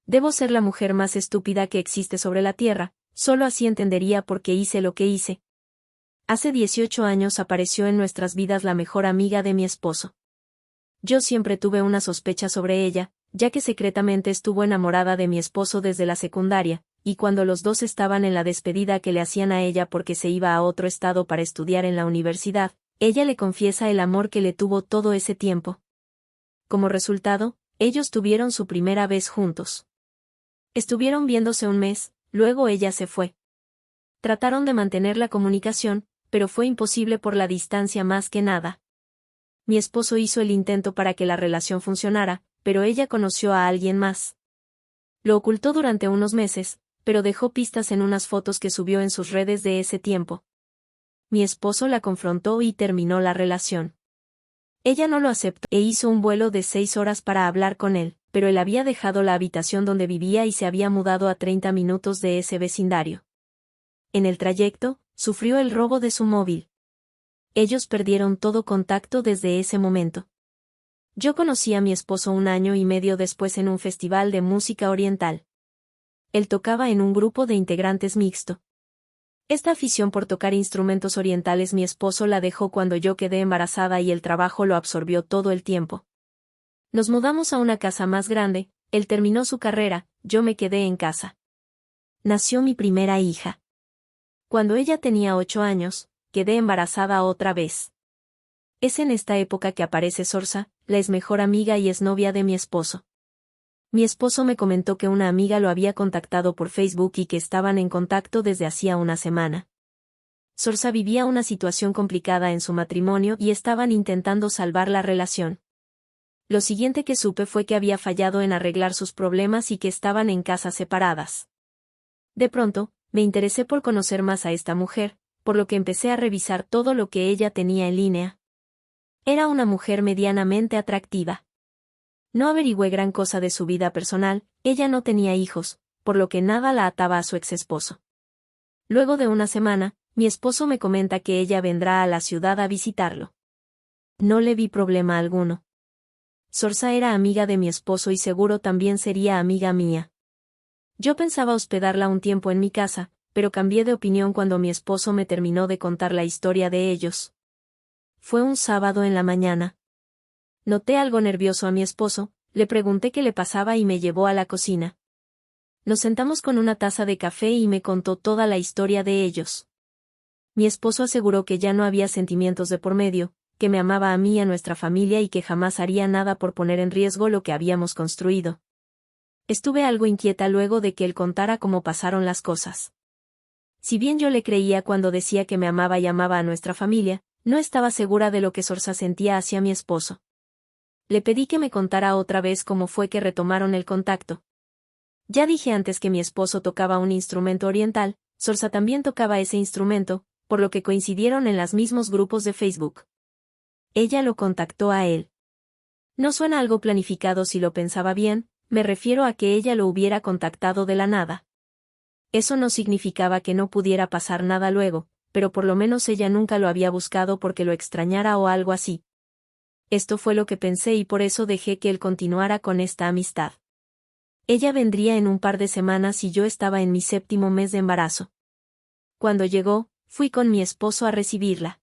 Debo ser la mujer más estúpida que existe sobre la tierra, solo así entendería por qué hice lo que hice. Hace 18 años apareció en nuestras vidas la mejor amiga de mi esposo. Yo siempre tuve una sospecha sobre ella, ya que secretamente estuvo enamorada de mi esposo desde la secundaria, y cuando los dos estaban en la despedida que le hacían a ella porque se iba a otro estado para estudiar en la universidad, ella le confiesa el amor que le tuvo todo ese tiempo. Como resultado, ellos tuvieron su primera vez juntos. Estuvieron viéndose un mes, luego ella se fue. Trataron de mantener la comunicación, pero fue imposible por la distancia más que nada. Mi esposo hizo el intento para que la relación funcionara, pero ella conoció a alguien más. Lo ocultó durante unos meses, pero dejó pistas en unas fotos que subió en sus redes de ese tiempo. Mi esposo la confrontó y terminó la relación. Ella no lo aceptó e hizo un vuelo de 6 horas para hablar con él, pero él había dejado la habitación donde vivía y se había mudado a 30 minutos de ese vecindario. En el trayecto, sufrió el robo de su móvil. Ellos perdieron todo contacto desde ese momento. Yo conocí a mi esposo 1 año y medio después en un festival de música oriental. Él tocaba en un grupo de integrantes mixto. Esta afición por tocar instrumentos orientales mi esposo la dejó cuando yo quedé embarazada y el trabajo lo absorbió todo el tiempo. Nos mudamos a una casa más grande, él terminó su carrera, yo me quedé en casa. Nació mi primera hija. Cuando ella tenía 8 años, quedé embarazada otra vez. Es en esta época que aparece Sorsa, la ex mejor amiga y exnovia de mi esposo. Mi esposo me comentó que una amiga lo había contactado por Facebook y que estaban en contacto desde hacía una semana. Sorsa vivía una situación complicada en su matrimonio y estaban intentando salvar la relación. Lo siguiente que supe fue que había fallado en arreglar sus problemas y que estaban en casas separadas. De pronto, me interesé por conocer más a esta mujer, por lo que empecé a revisar todo lo que ella tenía en línea. Era una mujer medianamente atractiva. No averigüé gran cosa de su vida personal, ella no tenía hijos, por lo que nada la ataba a su exesposo. Luego de una semana, mi esposo me comenta que ella vendrá a la ciudad a visitarlo. No le vi problema alguno. Sorsa era amiga de mi esposo y seguro también sería amiga mía. Yo pensaba hospedarla un tiempo en mi casa, pero cambié de opinión cuando mi esposo me terminó de contar la historia de ellos. Fue un sábado en la mañana. Noté algo nervioso a mi esposo, le pregunté qué le pasaba y me llevó a la cocina. Nos sentamos con una taza de café y me contó toda la historia de ellos. Mi esposo aseguró que ya no había sentimientos de por medio, que me amaba a mí y a nuestra familia y que jamás haría nada por poner en riesgo lo que habíamos construido. Estuve algo inquieta luego de que él contara cómo pasaron las cosas. Si bien yo le creía cuando decía que me amaba y amaba a nuestra familia, no estaba segura de lo que Sorsa sentía hacia mi esposo. Le pedí que me contara otra vez cómo fue que retomaron el contacto. Ya dije antes que mi esposo tocaba un instrumento oriental, Sorsa también tocaba ese instrumento, por lo que coincidieron en los mismos grupos de Facebook. Ella lo contactó a él. No suena algo planificado si lo pensaba bien, me refiero a que ella lo hubiera contactado de la nada. Eso no significaba que no pudiera pasar nada luego, pero por lo menos ella nunca lo había buscado porque lo extrañara o algo así. Esto fue lo que pensé y por eso dejé que él continuara con esta amistad. Ella vendría en un par de semanas y yo estaba en mi 7º mes de embarazo. Cuando llegó, fui con mi esposo a recibirla.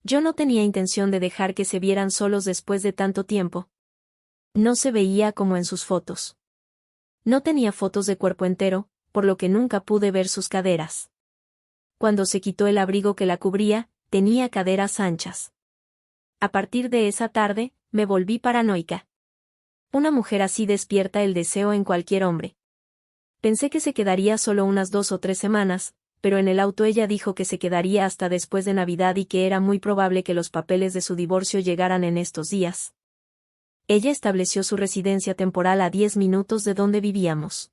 Yo no tenía intención de dejar que se vieran solos después de tanto tiempo. No se veía como en sus fotos. No tenía fotos de cuerpo entero, por lo que nunca pude ver sus caderas. Cuando se quitó el abrigo que la cubría, tenía caderas anchas. A partir de esa tarde, me volví paranoica. Una mujer así despierta el deseo en cualquier hombre. Pensé que se quedaría solo unas 2 o 3 semanas, pero en el auto ella dijo que se quedaría hasta después de Navidad y que era muy probable que los papeles de su divorcio llegaran en estos días. Ella estableció su residencia temporal a 10 minutos de donde vivíamos.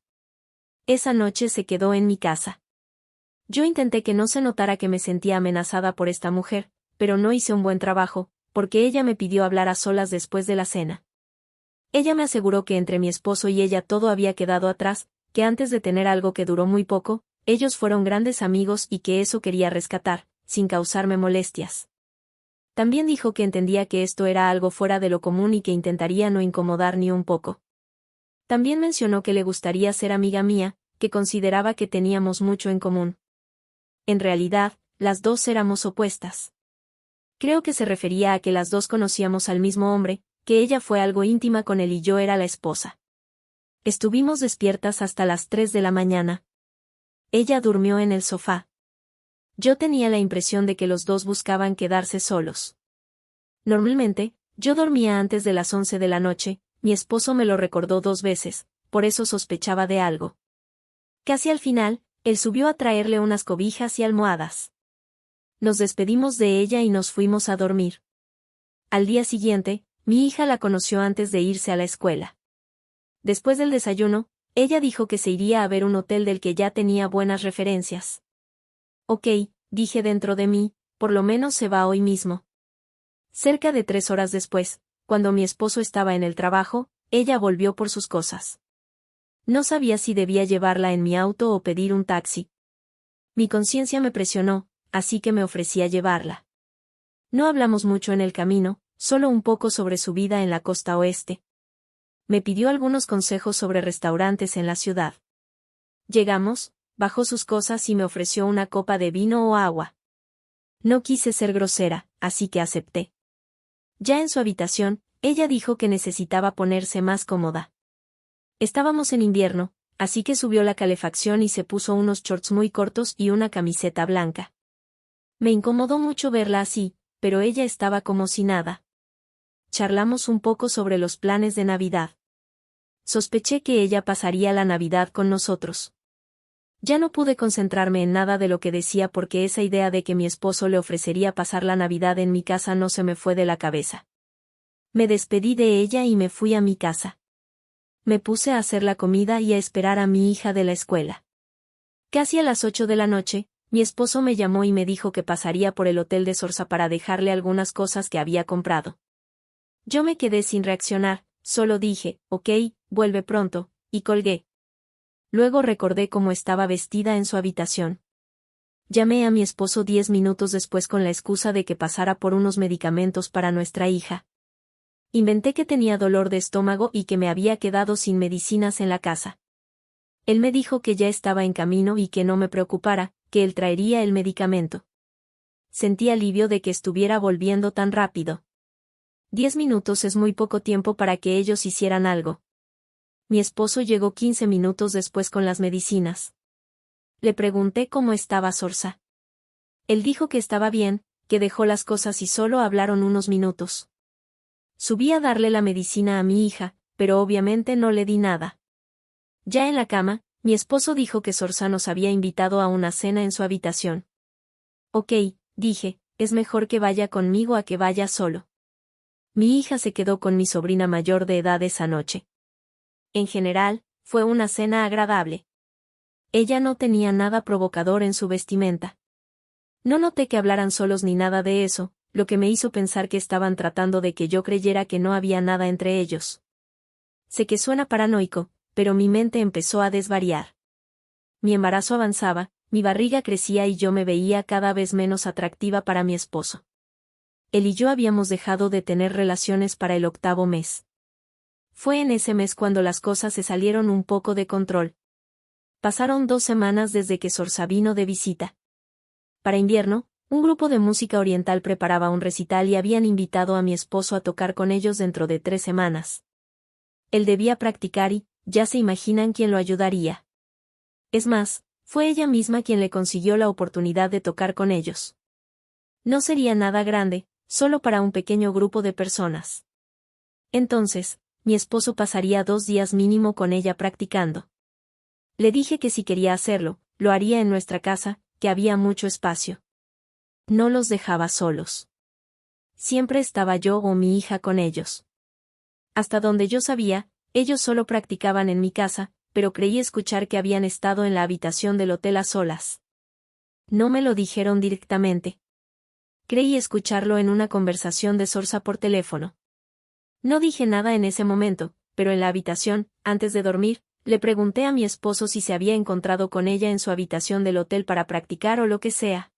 Esa noche se quedó en mi casa. Yo intenté que no se notara que me sentía amenazada por esta mujer, pero no hice un buen trabajo, porque ella me pidió hablar a solas después de la cena. Ella me aseguró que entre mi esposo y ella todo había quedado atrás, que antes de tener algo que duró muy poco, ellos fueron grandes amigos y que eso quería rescatar, sin causarme molestias. También dijo que entendía que esto era algo fuera de lo común y que intentaría no incomodar ni un poco. También mencionó que le gustaría ser amiga mía, que consideraba que teníamos mucho en común. En realidad, las dos éramos opuestas. Creo que se refería a que las dos conocíamos al mismo hombre, que ella fue algo íntima con él y yo era la esposa. Estuvimos despiertas hasta las 3 de la mañana. Ella durmió en el sofá. Yo tenía la impresión de que los dos buscaban quedarse solos. Normalmente, yo dormía antes de las 11 de la noche, mi esposo me lo recordó 2 veces, por eso sospechaba de algo. Casi al final, él subió a traerle unas cobijas y almohadas. Nos despedimos de ella y nos fuimos a dormir. Al día siguiente, mi hija la conoció antes de irse a la escuela. Después del desayuno, ella dijo que se iría a ver un hotel del que ya tenía buenas referencias. Ok, dije dentro de mí, por lo menos se va hoy mismo. Cerca de 3 horas después, cuando mi esposo estaba en el trabajo, ella volvió por sus cosas. No sabía si debía llevarla en mi auto o pedir un taxi. Mi conciencia me presionó, así que me ofrecí a llevarla. No hablamos mucho en el camino, solo un poco sobre su vida en la costa oeste. Me pidió algunos consejos sobre restaurantes en la ciudad. Llegamos, bajó sus cosas y me ofreció una copa de vino o agua. No quise ser grosera, así que acepté. Ya en su habitación, ella dijo que necesitaba ponerse más cómoda. Estábamos en invierno, así que subió la calefacción y se puso unos shorts muy cortos y una camiseta blanca. Me incomodó mucho verla así, pero ella estaba como si nada. Charlamos un poco sobre los planes de Navidad. Sospeché que ella pasaría la Navidad con nosotros. Ya no pude concentrarme en nada de lo que decía porque esa idea de que mi esposo le ofrecería pasar la Navidad en mi casa no se me fue de la cabeza. Me despedí de ella y me fui a mi casa. Me puse a hacer la comida y a esperar a mi hija de la escuela. Casi a las 8 de la noche, mi esposo me llamó y me dijo que pasaría por el hotel de Sorsa para dejarle algunas cosas que había comprado. Yo me quedé sin reaccionar, solo dije, ok, vuelve pronto, y colgué. Luego recordé cómo estaba vestida en su habitación. Llamé a mi esposo 10 minutos después con la excusa de que pasara por unos medicamentos para nuestra hija. Inventé que tenía dolor de estómago y que me había quedado sin medicinas en la casa. Él me dijo que ya estaba en camino y que no me preocupara, que él traería el medicamento. Sentí alivio de que estuviera volviendo tan rápido. 10 minutos es muy poco tiempo para que ellos hicieran algo. Mi esposo llegó 15 minutos después con las medicinas. Le pregunté cómo estaba Sorsa. Él dijo que estaba bien, que dejó las cosas y solo hablaron unos minutos. Subí a darle la medicina a mi hija, pero obviamente no le di nada. Ya en la cama, mi esposo dijo que Sorsa nos había invitado a una cena en su habitación. Ok, dije, es mejor que vaya conmigo a que vaya solo. Mi hija se quedó con mi sobrina mayor de edad esa noche. En general, fue una cena agradable. Ella no tenía nada provocador en su vestimenta. No noté que hablaran solos ni nada de eso, lo que me hizo pensar que estaban tratando de que yo creyera que no había nada entre ellos. Sé que suena paranoico, pero mi mente empezó a desvariar. Mi embarazo avanzaba, mi barriga crecía y yo me veía cada vez menos atractiva para mi esposo. Él y yo habíamos dejado de tener relaciones para el 8º mes. Fue en ese mes cuando las cosas se salieron un poco de control. Pasaron 2 semanas desde que Sorsa vino de visita. Para invierno, un grupo de música oriental preparaba un recital y habían invitado a mi esposo a tocar con ellos dentro de 3 semanas. Él debía practicar y, ya se imaginan quién lo ayudaría. Es más, fue ella misma quien le consiguió la oportunidad de tocar con ellos. No sería nada grande, solo para un pequeño grupo de personas. Entonces, mi esposo pasaría 2 días mínimo con ella practicando. Le dije que si quería hacerlo, lo haría en nuestra casa, que había mucho espacio. No los dejaba solos. Siempre estaba yo o mi hija con ellos. Hasta donde yo sabía, ellos solo practicaban en mi casa, pero creí escuchar que habían estado en la habitación del hotel a solas. No me lo dijeron directamente. Creí escucharlo en una conversación de Sorsa por teléfono. No dije nada en ese momento, pero en la habitación, antes de dormir, le pregunté a mi esposo si se había encontrado con ella en su habitación del hotel para practicar o lo que sea.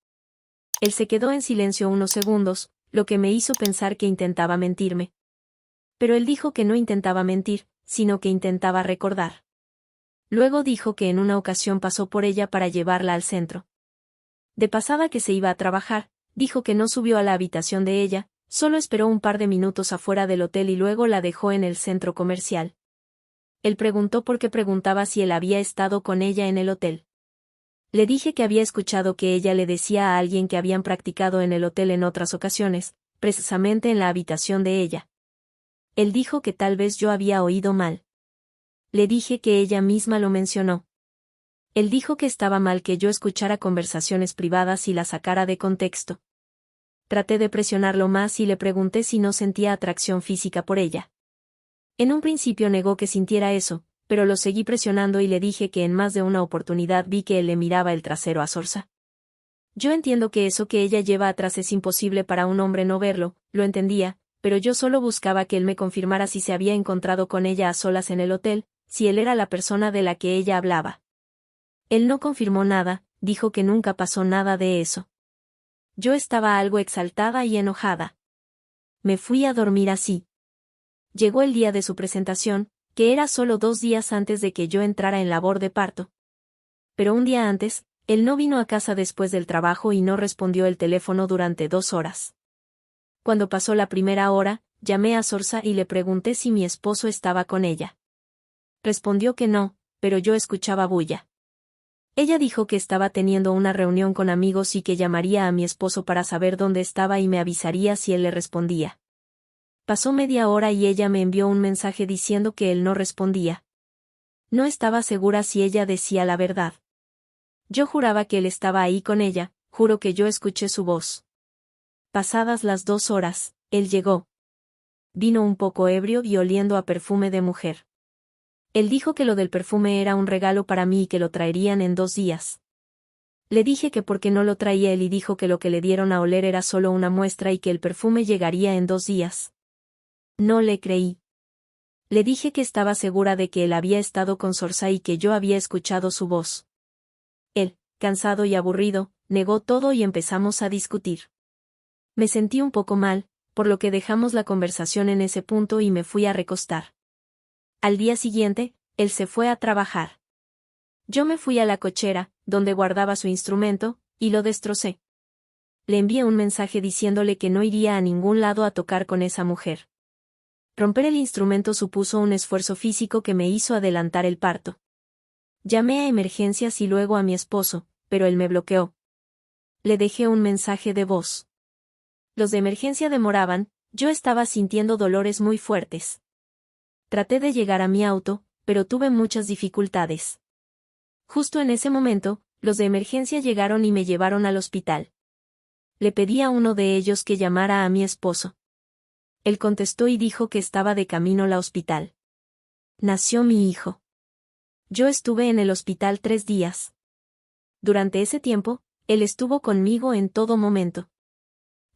Él se quedó en silencio unos segundos, lo que me hizo pensar que intentaba mentirme. Pero él dijo que no intentaba mentir, sino que intentaba recordar. Luego dijo que en una ocasión pasó por ella para llevarla al centro. De pasada que se iba a trabajar, dijo que no subió a la habitación de ella, solo esperó un par de minutos afuera del hotel y luego la dejó en el centro comercial. Él preguntó por qué preguntaba si él había estado con ella en el hotel. Le dije que había escuchado que ella le decía a alguien que habían practicado en el hotel en otras ocasiones, precisamente en la habitación de ella. Él dijo que tal vez yo había oído mal. Le dije que ella misma lo mencionó. Él dijo que estaba mal que yo escuchara conversaciones privadas y la sacara de contexto. Traté de presionarlo más y le pregunté si no sentía atracción física por ella. En un principio negó que sintiera eso, pero lo seguí presionando y le dije que en más de una oportunidad vi que él le miraba el trasero a Sorsa. Yo entiendo que eso que ella lleva atrás es imposible para un hombre no verlo, lo entendía, pero yo solo buscaba que él me confirmara si se había encontrado con ella a solas en el hotel, si él era la persona de la que ella hablaba. Él no confirmó nada, dijo que nunca pasó nada de eso. Yo estaba algo exaltada y enojada. Me fui a dormir así. Llegó el día de su presentación, que era solo 2 días antes de que yo entrara en labor de parto. Pero un día antes, él no vino a casa después del trabajo y no respondió el teléfono durante 2 horas. Cuando pasó la primera hora, llamé a Sorsa y le pregunté si mi esposo estaba con ella. Respondió que no, pero yo escuchaba bulla. Ella dijo que estaba teniendo una reunión con amigos y que llamaría a mi esposo para saber dónde estaba y me avisaría si él le respondía. Pasó media hora y ella me envió un mensaje diciendo que él no respondía. No estaba segura si ella decía la verdad. Yo juraba que él estaba ahí con ella, juro que yo escuché su voz. Pasadas las 2 horas, él llegó. Vino un poco ebrio y oliendo a perfume de mujer. Él dijo que lo del perfume era un regalo para mí y que lo traerían en 2 días. Le dije que por qué no lo traía él y dijo que lo que le dieron a oler era solo una muestra y que el perfume llegaría en 2 días. No le creí. Le dije que estaba segura de que él había estado con Sorsa y que yo había escuchado su voz. Él, cansado y aburrido, negó todo y empezamos a discutir. Me sentí un poco mal, por lo que dejamos la conversación en ese punto y me fui a recostar. Al día siguiente, él se fue a trabajar. Yo me fui a la cochera, donde guardaba su instrumento, y lo destrocé. Le envié un mensaje diciéndole que no iría a ningún lado a tocar con esa mujer. Romper el instrumento supuso un esfuerzo físico que me hizo adelantar el parto. Llamé a emergencias y luego a mi esposo, pero él me bloqueó. Le dejé un mensaje de voz. Los de emergencia demoraban, yo estaba sintiendo dolores muy fuertes. Traté de llegar a mi auto, pero tuve muchas dificultades. Justo en ese momento, los de emergencia llegaron y me llevaron al hospital. Le pedí a uno de ellos que llamara a mi esposo. Él contestó y dijo que estaba de camino al hospital. Nació mi hijo. Yo estuve en el hospital 3 días. Durante ese tiempo, él estuvo conmigo en todo momento.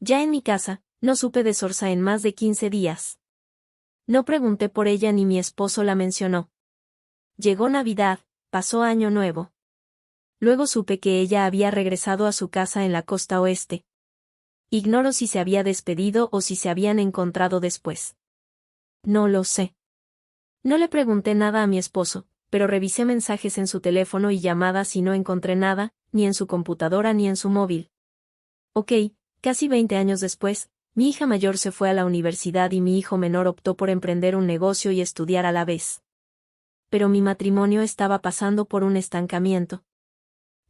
Ya en mi casa, no supe de Sorsa en más de 15 días. No pregunté por ella ni mi esposo la mencionó. Llegó Navidad, pasó Año Nuevo. Luego supe que ella había regresado a su casa en la costa oeste. Ignoro si se había despedido o si se habían encontrado después. No lo sé. No le pregunté nada a mi esposo, pero revisé mensajes en su teléfono y llamadas y no encontré nada, ni en su computadora ni en su móvil. Ok, casi 20 años después, mi hija mayor se fue a la universidad y mi hijo menor optó por emprender un negocio y estudiar a la vez. Pero mi matrimonio estaba pasando por un estancamiento.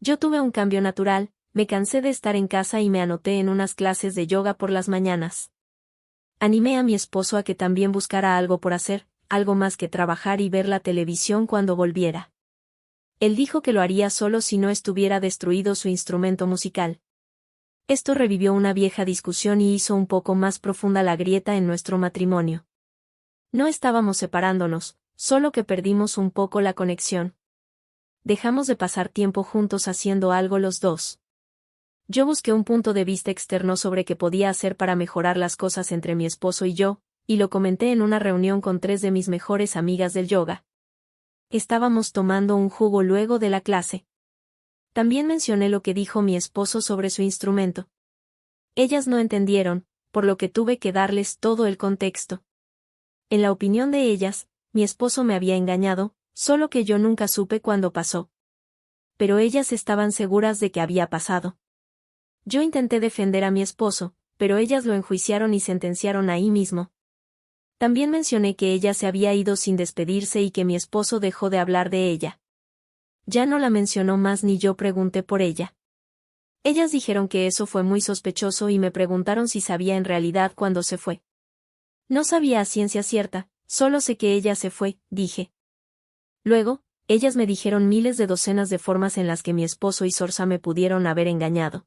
Yo tuve un cambio natural, me cansé de estar en casa y me anoté en unas clases de yoga por las mañanas. Animé a mi esposo a que también buscara algo por hacer, algo más que trabajar y ver la televisión cuando volviera. Él dijo que lo haría solo si no estuviera destruido su instrumento musical. Esto revivió una vieja discusión y hizo un poco más profunda la grieta en nuestro matrimonio. No estábamos separándonos, solo que perdimos un poco la conexión. Dejamos de pasar tiempo juntos haciendo algo los dos. Yo busqué un punto de vista externo sobre qué podía hacer para mejorar las cosas entre mi esposo y yo, y lo comenté en una reunión con 3 de mis mejores amigas del yoga. Estábamos tomando un jugo luego de la clase. También mencioné lo que dijo mi esposo sobre su instrumento. Ellas no entendieron, por lo que tuve que darles todo el contexto. En la opinión de ellas, Mi esposo me había engañado, solo que yo nunca supe cuándo pasó. Pero ellas estaban seguras de que había pasado. Yo intenté defender a mi esposo, pero ellas lo enjuiciaron y sentenciaron ahí mismo. También mencioné que ella se había ido sin despedirse y que mi esposo dejó de hablar de ella. Ya no la mencionó más ni yo pregunté por ella. Ellas dijeron que eso fue muy sospechoso y me preguntaron si sabía en realidad cuándo se fue. No sabía a ciencia cierta, solo sé que ella se fue, dije. Luego, ellas me dijeron miles de docenas de formas en las que mi esposo y Sorsa me pudieron haber engañado.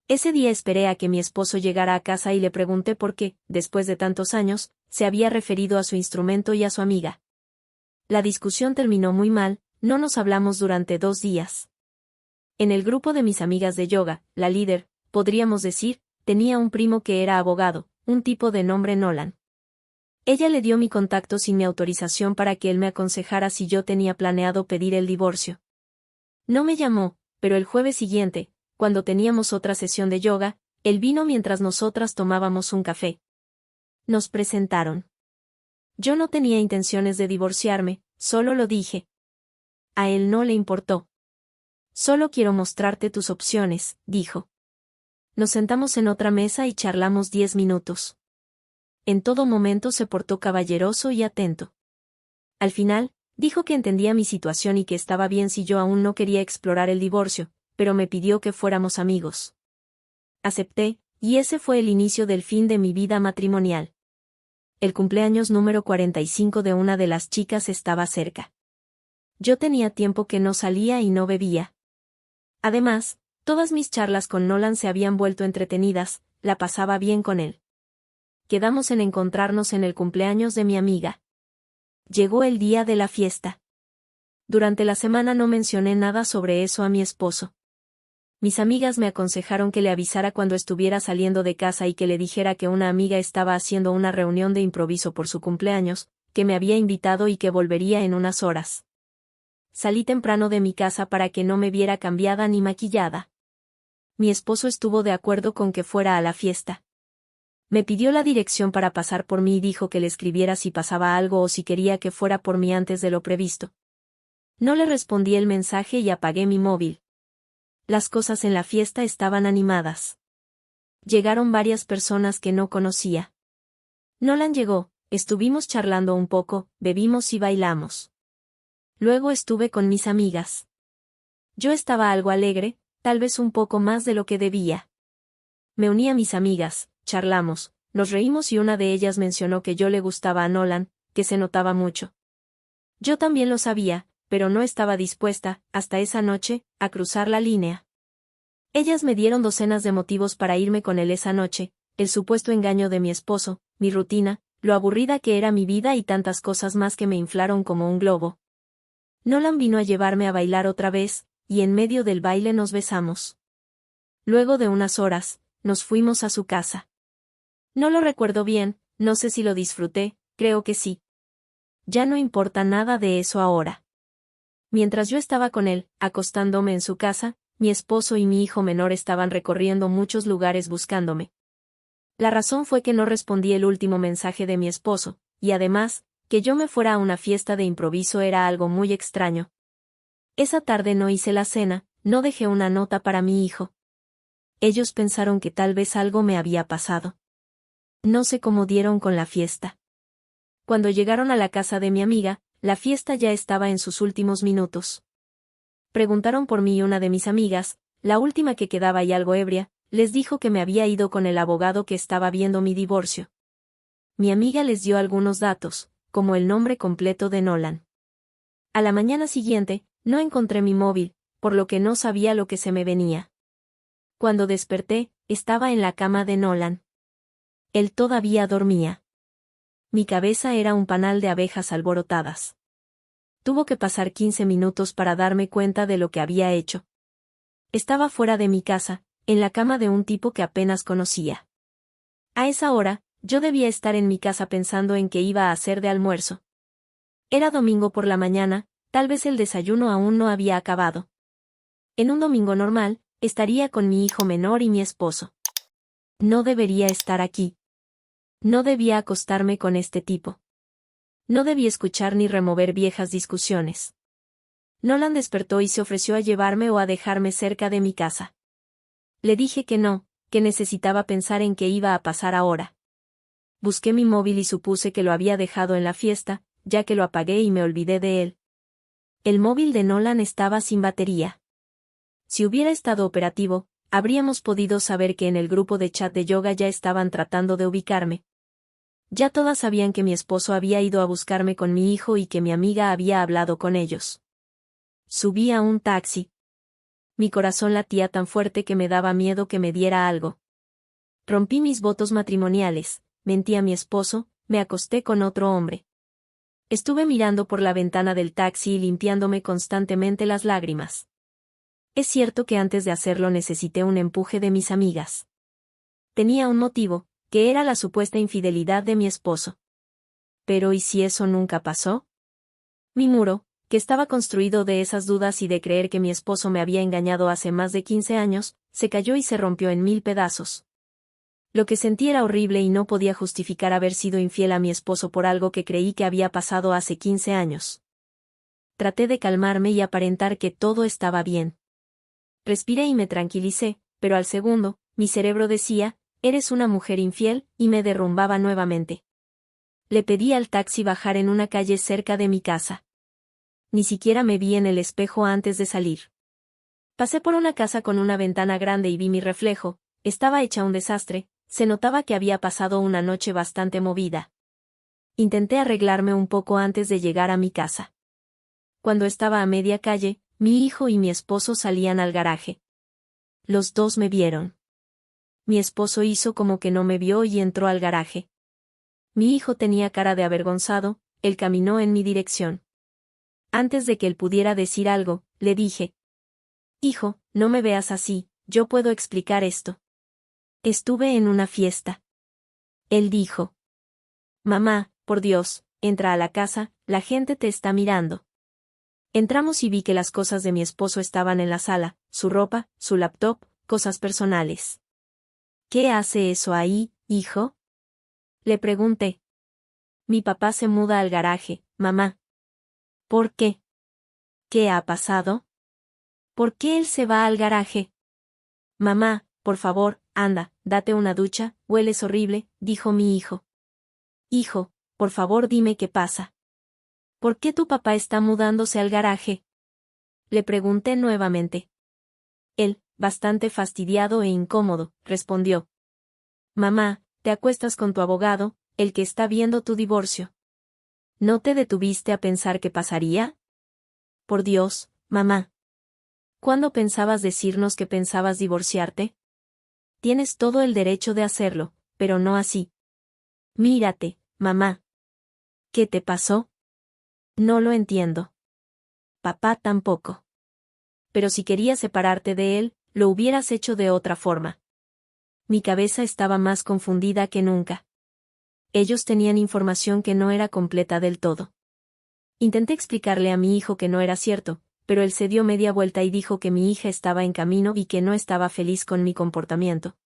Ese día esperé a que mi esposo llegara a casa y le pregunté por qué, después de tantos años, se había referido a su instrumento y a su amiga. La discusión terminó muy mal, no nos hablamos durante 2 días. En el grupo de mis amigas de yoga, la líder, podríamos decir, tenía un primo que era abogado, un tipo de nombre Nolan. Ella le dio mi contacto sin mi autorización para que él me aconsejara si yo tenía planeado pedir el divorcio. No me llamó, pero el jueves siguiente, cuando teníamos otra sesión de yoga, él vino mientras nosotras tomábamos un café. Nos presentaron. Yo no tenía intenciones de divorciarme, solo lo dije. A él no le importó. Solo quiero mostrarte tus opciones, dijo. Nos sentamos en otra mesa y charlamos 10 minutos. En todo momento se portó caballeroso y atento. Al final, dijo que entendía mi situación y que estaba bien si yo aún no quería explorar el divorcio, pero me pidió que fuéramos amigos. Acepté, y ese fue el inicio del fin de mi vida matrimonial. El cumpleaños número 45 de una de las chicas estaba cerca. Yo tenía tiempo que no salía y no bebía. Además, todas mis charlas con Nolan se habían vuelto entretenidas, la pasaba bien con él. Quedamos en encontrarnos en el cumpleaños de mi amiga. Llegó el día de la fiesta. Durante la semana no mencioné nada sobre eso a mi esposo. Mis amigas me aconsejaron que le avisara cuando estuviera saliendo de casa y que le dijera que una amiga estaba haciendo una reunión de improviso por su cumpleaños, que me había invitado y que volvería en unas horas. Salí temprano de mi casa para que no me viera cambiada ni maquillada. Mi esposo estuvo de acuerdo con que fuera a la fiesta. Me pidió la dirección para pasar por mí y dijo que le escribiera si pasaba algo o si quería que fuera por mí antes de lo previsto. No le respondí el mensaje y apagué mi móvil. Las cosas en la fiesta estaban animadas. Llegaron varias personas que no conocía. Nolan llegó, estuvimos charlando un poco, bebimos y bailamos. Luego estuve con mis amigas. Yo estaba algo alegre, tal vez un poco más de lo que debía. Me uní a mis amigas, charlamos, nos reímos y una de ellas mencionó que yo le gustaba a Nolan, que se notaba mucho. Yo también lo sabía, pero no estaba dispuesta, hasta esa noche, a cruzar la línea. Ellas me dieron docenas de motivos para irme con él esa noche, el supuesto engaño de mi esposo, mi rutina, lo aburrida que era mi vida y tantas cosas más que me inflaron como un globo. Nolan vino a llevarme a bailar otra vez, y en medio del baile nos besamos. Luego de unas horas, nos fuimos a su casa. No lo recuerdo bien, no sé si lo disfruté, creo que sí. Ya no importa nada de eso ahora. Mientras yo estaba con él, acostándome en su casa, mi esposo y mi hijo menor estaban recorriendo muchos lugares buscándome. La razón fue que no respondí el último mensaje de mi esposo, y además, que yo me fuera a una fiesta de improviso era algo muy extraño. Esa tarde no hice la cena, no dejé una nota para mi hijo. Ellos pensaron que tal vez algo me había pasado. No sé cómo dieron con la fiesta. Cuando llegaron a la casa de mi amiga, la fiesta ya estaba en sus últimos minutos. Preguntaron por mí y una de mis amigas, la última que quedaba y algo ebria, les dijo que me había ido con el abogado que estaba viendo mi divorcio. Mi amiga les dio algunos datos, como el nombre completo de Nolan. A la mañana siguiente, no encontré mi móvil, por lo que no sabía lo que se me venía. Cuando desperté, estaba en la cama de Nolan. Él todavía dormía. Mi cabeza era un panal de abejas alborotadas. Tuvo que pasar 15 minutos para darme cuenta de lo que había hecho. Estaba fuera de mi casa, en la cama de un tipo que apenas conocía. A esa hora, yo debía estar en mi casa pensando en qué iba a hacer de almuerzo. Era domingo por la mañana, tal vez el desayuno aún no había acabado. En un domingo normal, estaría con mi hijo menor y mi esposo. No debería estar aquí. No debía acostarme con este tipo. No debí escuchar ni remover viejas discusiones. Nolan despertó y se ofreció a llevarme o a dejarme cerca de mi casa. Le dije que no, que necesitaba pensar en qué iba a pasar ahora. Busqué mi móvil y supuse que lo había dejado en la fiesta, ya que lo apagué y me olvidé de él. El móvil de Nolan estaba sin batería. Si hubiera estado operativo, habríamos podido saber que en el grupo de chat de yoga ya estaban tratando de ubicarme. Ya todas sabían que mi esposo había ido a buscarme con mi hijo y que mi amiga había hablado con ellos. Subí a un taxi. Mi corazón latía tan fuerte que me daba miedo que me diera algo. Rompí mis votos matrimoniales, mentí a mi esposo, me acosté con otro hombre. Estuve mirando por la ventana del taxi y limpiándome constantemente las lágrimas. Es cierto que antes de hacerlo necesité un empuje de mis amigas. Tenía un motivo, que era la supuesta infidelidad de mi esposo. Pero ¿y si eso nunca pasó? Mi muro, que estaba construido de esas dudas y de creer que mi esposo me había engañado hace más de 15 años, se cayó y se rompió en 1000 pedazos. Lo que sentí era horrible y no podía justificar haber sido infiel a mi esposo por algo que creí que había pasado hace 15 años. Traté de calmarme y aparentar que todo estaba bien. Respiré y me tranquilicé, pero al segundo, mi cerebro decía, eres una mujer infiel, y me derrumbaba nuevamente. Le pedí al taxi bajar en una calle cerca de mi casa. Ni siquiera me vi en el espejo antes de salir. Pasé por una casa con una ventana grande y vi mi reflejo, estaba hecha un desastre, se notaba que había pasado una noche bastante movida. Intenté arreglarme un poco antes de llegar a mi casa. Cuando estaba a media calle, mi hijo y mi esposo salían al garaje. Los dos me vieron. Mi esposo hizo como que no me vio y entró al garaje. Mi hijo tenía cara de avergonzado, él caminó en mi dirección. Antes de que él pudiera decir algo, le dije: Hijo, no me veas así, yo puedo explicar esto. Estuve en una fiesta. Él dijo: Mamá, por Dios, entra a la casa, la gente te está mirando. Entramos y vi que las cosas de mi esposo estaban en la sala, su ropa, su laptop, cosas personales. ¿Qué hace eso ahí, hijo? Le pregunté. Mi papá se muda al garaje, mamá. ¿Por qué? ¿Qué ha pasado? ¿Por qué él se va al garaje? Mamá, por favor, anda, date una ducha, hueles horrible, dijo mi hijo. Hijo, por favor dime qué pasa. ¿Por qué tu papá está mudándose al garaje? Le pregunté nuevamente. Él, bastante fastidiado e incómodo, respondió: Mamá, te acuestas con tu abogado, el que está viendo tu divorcio. ¿No te detuviste a pensar qué pasaría? Por Dios, mamá. ¿Cuándo pensabas decirnos que pensabas divorciarte? Tienes todo el derecho de hacerlo, pero no así. Mírate, mamá. ¿Qué te pasó? No lo entiendo. Papá tampoco. Pero si querías separarte de él, lo hubieras hecho de otra forma. Mi cabeza estaba más confundida que nunca. Ellos tenían información que no era completa del todo. Intenté explicarle a mi hijo que no era cierto, pero él se dio media vuelta y dijo que mi hija estaba en camino y que no estaba feliz con mi comportamiento.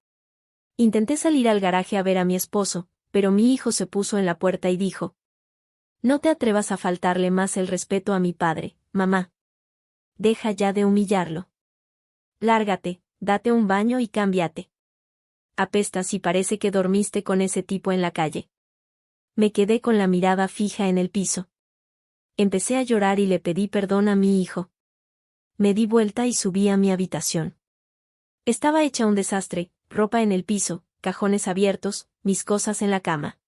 Intenté salir al garaje a ver a mi esposo, pero mi hijo se puso en la puerta y dijo: No te atrevas a faltarle más el respeto a mi padre, mamá. Deja ya de humillarlo. Lárgate, date un baño y cámbiate. Apestas y parece que dormiste con ese tipo en la calle. Me quedé con la mirada fija en el piso. Empecé a llorar y le pedí perdón a mi hijo. Me di vuelta y subí a mi habitación. Estaba hecha un desastre, ropa en el piso, cajones abiertos, mis cosas en la cama.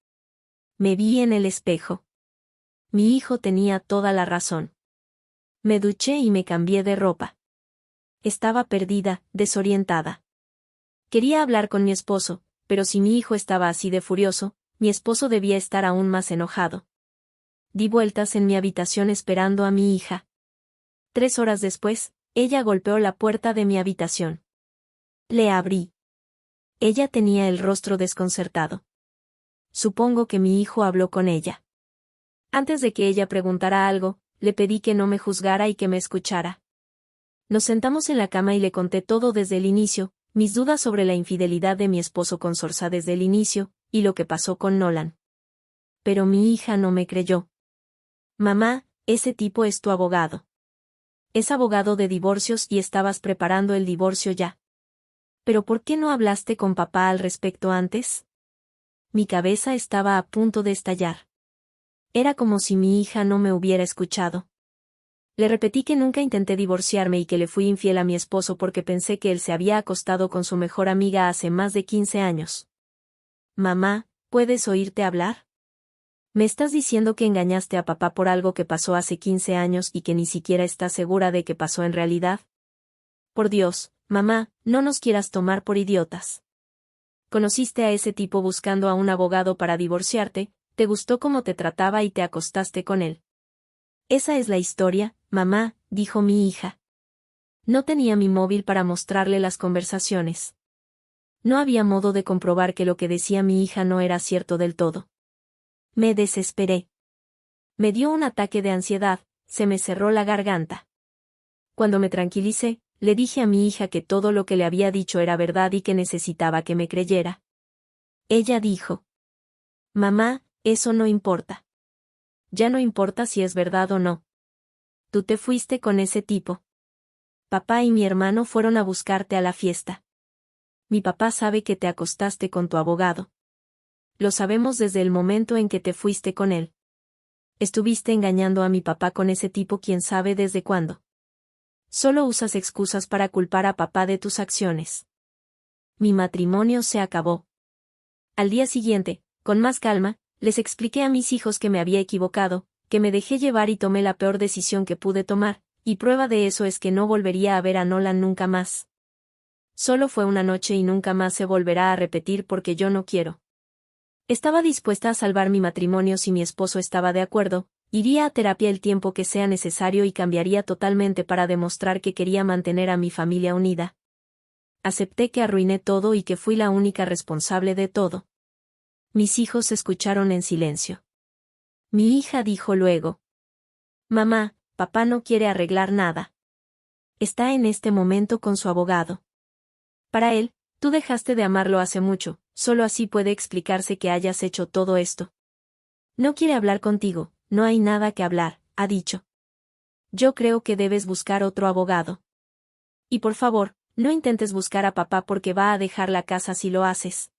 Me vi en el espejo. Mi hijo tenía toda la razón. Me duché y me cambié de ropa. Estaba perdida, desorientada. Quería hablar con mi esposo, pero si mi hijo estaba así de furioso, mi esposo debía estar aún más enojado. Di vueltas en mi habitación esperando a mi hija. 3 horas después, ella golpeó la puerta de mi habitación. Le abrí. Ella tenía el rostro desconcertado. Supongo que mi hijo habló con ella. Antes de que ella preguntara algo, le pedí que no me juzgara y que me escuchara. Nos sentamos en la cama y le conté todo desde el inicio, mis dudas sobre la infidelidad de mi esposo con Sorsa desde el inicio, y lo que pasó con Nolan. Pero mi hija no me creyó. Mamá, ese tipo es tu abogado. Es abogado de divorcios y estabas preparando el divorcio ya. ¿Pero por qué no hablaste con papá al respecto antes? Mi cabeza estaba a punto de estallar. Era como si mi hija no me hubiera escuchado. Le repetí que nunca intenté divorciarme y que le fui infiel a mi esposo porque pensé que él se había acostado con su mejor amiga hace más de 15 años. Mamá, ¿puedes oírte hablar? ¿Me estás diciendo que engañaste a papá por algo que pasó hace 15 años y que ni siquiera estás segura de que pasó en realidad? Por Dios, mamá, no nos quieras tomar por idiotas. Conociste a ese tipo buscando a un abogado para divorciarte, te gustó cómo te trataba y te acostaste con él. Esa es la historia, mamá, dijo mi hija. No tenía mi móvil para mostrarle las conversaciones. No había modo de comprobar que lo que decía mi hija no era cierto del todo. Me desesperé. Me dio un ataque de ansiedad, se me cerró la garganta. Cuando me tranquilicé, le dije a mi hija que todo lo que le había dicho era verdad y que necesitaba que me creyera. Ella dijo: Mamá, eso no importa. Ya no importa si es verdad o no. Tú te fuiste con ese tipo. Papá y mi hermano fueron a buscarte a la fiesta. Mi papá sabe que te acostaste con tu abogado. Lo sabemos desde el momento en que te fuiste con él. Estuviste engañando a mi papá con ese tipo quién sabe desde cuándo. Solo usas excusas para culpar a papá de tus acciones. Mi matrimonio se acabó. Al día siguiente, con más calma, les expliqué a mis hijos que me había equivocado, que me dejé llevar y tomé la peor decisión que pude tomar, y prueba de eso es que no volvería a ver a Nolan nunca más. Solo fue una noche y nunca más se volverá a repetir porque yo no quiero. Estaba dispuesta a salvar mi matrimonio si mi esposo estaba de acuerdo, iría a terapia el tiempo que sea necesario y cambiaría totalmente para demostrar que quería mantener a mi familia unida. Acepté que arruiné todo y que fui la única responsable de todo. Mis hijos escucharon en silencio. Mi hija dijo luego: Mamá, papá no quiere arreglar nada. Está en este momento con su abogado. Para él, tú dejaste de amarlo hace mucho, solo así puede explicarse que hayas hecho todo esto. No quiere hablar contigo, no hay nada que hablar, ha dicho. Yo creo que debes buscar otro abogado. Y por favor, no intentes buscar a papá porque va a dejar la casa si lo haces.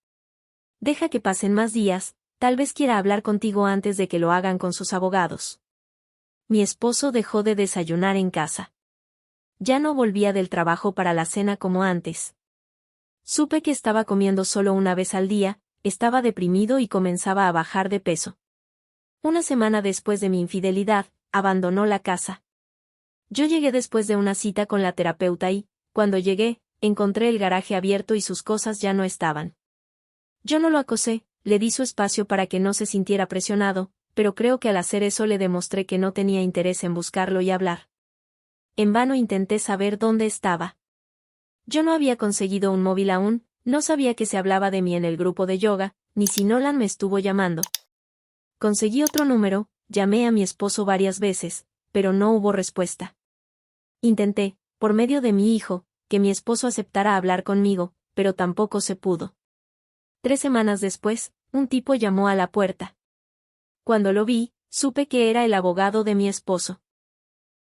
Deja que pasen más días, tal vez quiera hablar contigo antes de que lo hagan con sus abogados. Mi esposo dejó de desayunar en casa. Ya no volvía del trabajo para la cena como antes. Supe que estaba comiendo solo una vez al día, estaba deprimido y comenzaba a bajar de peso. Una semana después de mi infidelidad, abandonó la casa. Yo llegué después de una cita con la terapeuta y, cuando llegué, encontré el garaje abierto y sus cosas ya no estaban. Yo no lo acosé, le di su espacio para que no se sintiera presionado, pero creo que al hacer eso le demostré que no tenía interés en buscarlo y hablar. En vano intenté saber dónde estaba. Yo no había conseguido un móvil aún, no sabía que se hablaba de mí en el grupo de yoga, ni si Nolan me estuvo llamando. Conseguí otro número, llamé a mi esposo varias veces, pero no hubo respuesta. Intenté, por medio de mi hijo, que mi esposo aceptara hablar conmigo, pero tampoco se pudo. 3 semanas después, un tipo llamó a la puerta. Cuando lo vi, supe que era el abogado de mi esposo.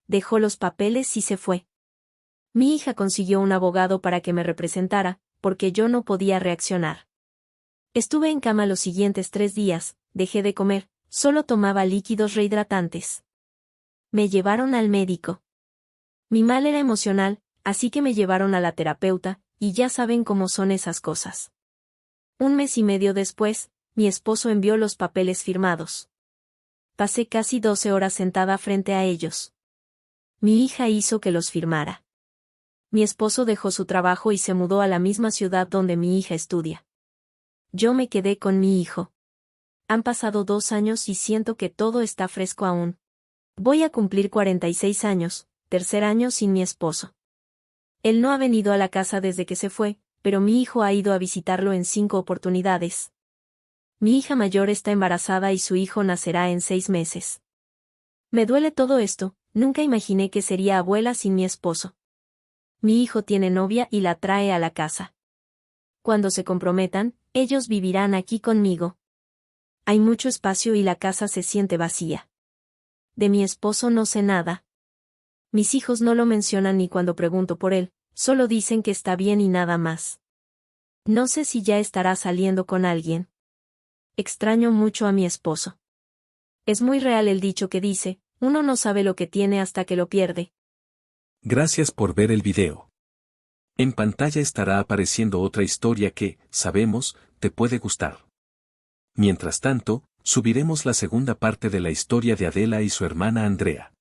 Dejó los papeles y se fue. Mi hija consiguió un abogado para que me representara, porque yo no podía reaccionar. Estuve en cama los siguientes 3 días, dejé de comer, solo tomaba líquidos rehidratantes. Me llevaron al médico. Mi mal era emocional, así que me llevaron a la terapeuta, y ya saben cómo son esas cosas. 1 mes y medio después, mi esposo envió los papeles firmados. Pasé casi 12 horas sentada frente a ellos. Mi hija hizo que los firmara. Mi esposo dejó su trabajo y se mudó a la misma ciudad donde mi hija estudia. Yo me quedé con mi hijo. Han pasado 2 años y siento que todo está fresco aún. Voy a cumplir 46 años, 3er año sin mi esposo. Él no ha venido a la casa desde que se fue, pero mi hijo ha ido a visitarlo en 5 oportunidades. Mi hija mayor está embarazada y su hijo nacerá en 6 meses. Me duele todo esto, nunca imaginé que sería abuela sin mi esposo. Mi hijo tiene novia y la trae a la casa. Cuando se comprometan, ellos vivirán aquí conmigo. Hay mucho espacio y la casa se siente vacía. De mi esposo no sé nada. Mis hijos no lo mencionan ni cuando pregunto por él, solo dicen que está bien y nada más. No sé si ya estará saliendo con alguien. Extraño mucho a mi esposo. Es muy real el dicho que dice, uno no sabe lo que tiene hasta que lo pierde. Gracias por ver el video. En pantalla estará apareciendo otra historia que, sabemos, te puede gustar. Mientras tanto, subiremos la segunda parte de la historia de Adela y su hermana Andrea.